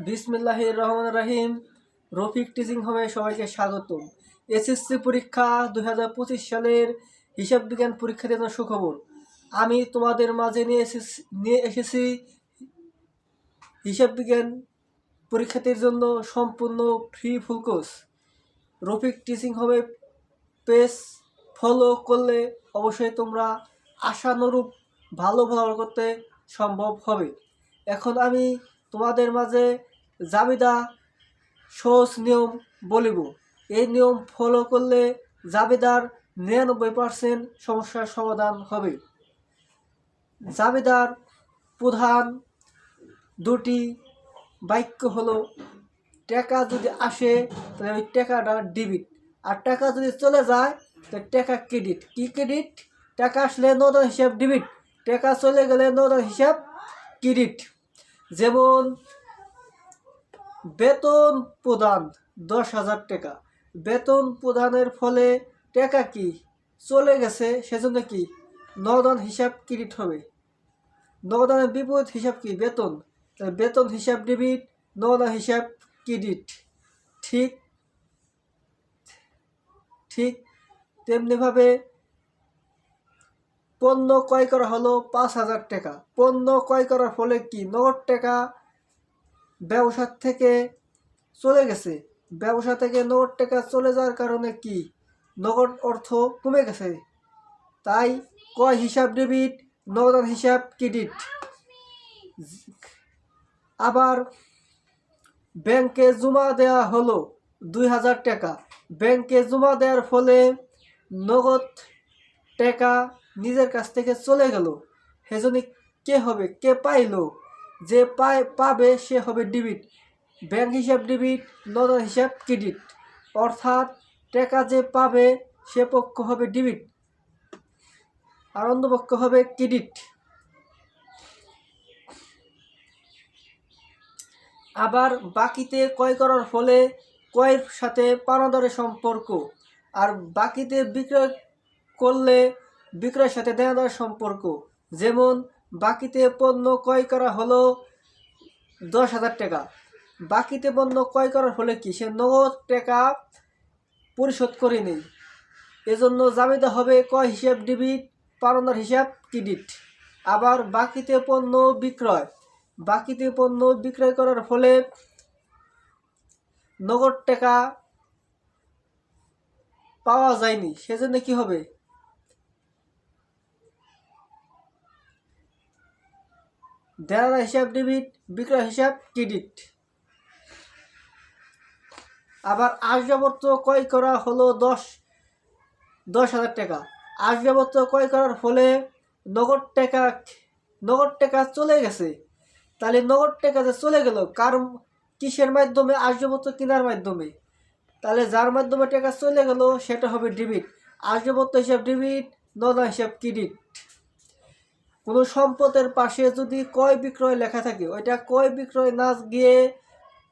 বিসমিল্লাহির রহমানির রহিম। রফিক টিচিং হোমে সবাইকে স্বাগতম। এসএসসি পরীক্ষা 2025 সালের হিসাব বিজ্ঞান পরীক্ষার জন্য সুখবর। আমি তোমাদের মাঝে নিয়ে এসেছি হিসাব বিজ্ঞান পরীক্ষার্থীর জন্য সম্পূর্ণ free full course. Rafiq teaching হোমে পেজ ফলো করলে অবশ্যই তোমরা আশানুরূপ ভালো ফলাফল করতে সম্ভব হবে। এখন আমি তোমাদের মাঝে জাবেদা সহজ নিয়ম বলিব। এই নিয়ম ফলো করলে জাবেদার 99% সমস্যার সমাধান হবে। জাবেদার প্রধান দুটি বাক্য হলো, টাকা যদি আসে তাহলে ওই টাকাটা ডেবিট, আর টাকা যদি চলে যায় তাহলে টাকা ক্রেডিট। কি ক্রেডিট? টাকা আসলে নগদ হিসাব ডেবিট, টাকা চলে গেলে নগদ হিসাব ক্রেডিট। যেমন বেতন প্রদান 10,000 টাকা, বেতন প্রদানের ফলে টাকা কি চলে গেছে, সেজন্য কি নগদ হিসাব ক্রেডিট হবে। নগদানের বিপরীত হিসাব কি? বেতন। বেতন হিসাব ডেবিট, নগদ হিসাব ক্রেডিট। ঠিক ঠিক তেমনিভাবে পণ্য ক্রয় করা হলো 5,000 টাকা, পণ্য ক্রয় করার ফলে কি নগদ টাকা ব্যবসা থেকে চলে গেছে, ব্যবসা থেকে নগদ টাকা চলে যাওয়ার কারণে কি নগদ অর্থ কমে গেছে, তাই ক্রয় হিসাব ডেবিট, নগদ হিসাব ক্রেডিট। আবার ব্যাংকে জমা দেওয়া হলো 2,000 টাকা, ব্যাংকে জমা দেওয়ার ফলে নগদ টাকা নিজের কাছ থেকে চলে গেল, সেজন্য কে হবে? কে পাইলো? যে পাবে সে হবে ডেবিট। ব্যাংক হিসাব ডেবিট, নগদ হিসাব ক্রেডিট। অর্থাৎ টাকা যে পাবে সে পক্ষ হবে ডেবিট আর অন্য পক্ষ হবে ক্রেডিট। আবার বাকিতে ক্রয় করার ফলে ক্রয়ের সাথে পাওনাদারের সম্পর্ক, আর বাকিতে বিক্রয় করলে বিক্রয়ের সাথে দেনাদার সম্পর্ক। যেমন বাকিতে পণ্য ক্রয় করা হলো 10,000 টাকা, বাকিতে পণ্য ক্রয় করার ফলে কি সে নগদ টাকা পরিশোধ করে নেই, এজন্য জাবেদা হবে ক্রয় হিসাব ডেবিট, পাওনাদার হিসাব ক্রেডিট। আবার বাকিতে পণ্য বিক্রয়, বাকিতে পণ্য বিক্রয় করার ফলে নগদ টাকা পাওয়া যায়নি, সেজন্য কি হবে? দেনাদার হিসাব ডেবিট, বিক্রয় হিসাব ক্রেডিট। আবার আসবাবপত্র ক্রয় করা হলো 10,000 টাকা, আসবাবপত্র ক্রয় করার ফলে নগদ টাকা চলে গেছে, তাহলে নগদ টাকা যে চলে গেল কিসের মাধ্যমে? আসবাবপত্র কেনার মাধ্যমে। তাহলে যার মাধ্যমে টাকা চলে গেল সেটা হবে ডেবিট। আসবাবপত্র হিসাব ডেবিট, নগদ হিসাব ক্রেডিট। কোনো সম্পদের পাশে যদি ক্রয় বিক্রয় লেখা থাকে, ওইটা ক্রয় বিক্রয় না গিয়ে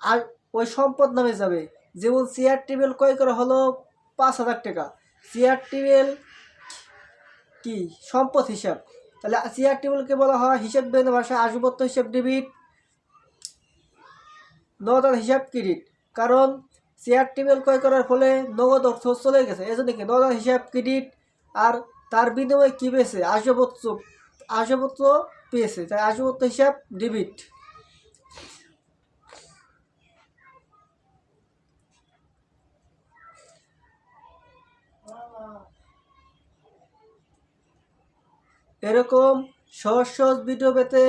আর ওই সম্পদ নামে যাবে। যেমন চেয়ার টেবিল ক্রয় করা হলো 5,000 টাকা, চেয়ার টেবিল কি সম্পদ হিসাব, তাহলে চেয়ার টেবিলকে বলা হয় হিসাব বিজ্ঞানের ভাষায় আসবাবপত্র হিসাব ডেবিট, নগদ হিসাব ক্রেডিট। কারণ চেয়ার টেবিল ক্রয় করার ফলে নগদ অর্থ চলে গেছে, এজন্য কি নগদ হিসাব ক্রেডিট। আর তার বিনিময়ে কি পেয়েছে? আসবাবপত্র পেয়েছে, তাই আসবাবপত্র হিসাব ডেবিট। এরকম সহজ সহজ ভিডিও পেতে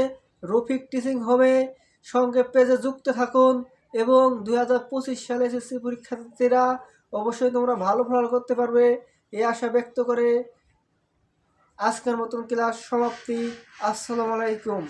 রফিক টিচিং হোমে সঙ্গে পেজে যুক্ত থাকুন, এবং 2025 সালে এসএসসি পরীক্ষার্থীরা অবশ্যই তোমরা ভালো ফলাফল করতে পারবে এই আশা ব্যক্ত করে আজকের মতন ক্লাস সমাপ্তি। আসসালামু আলাইকুম।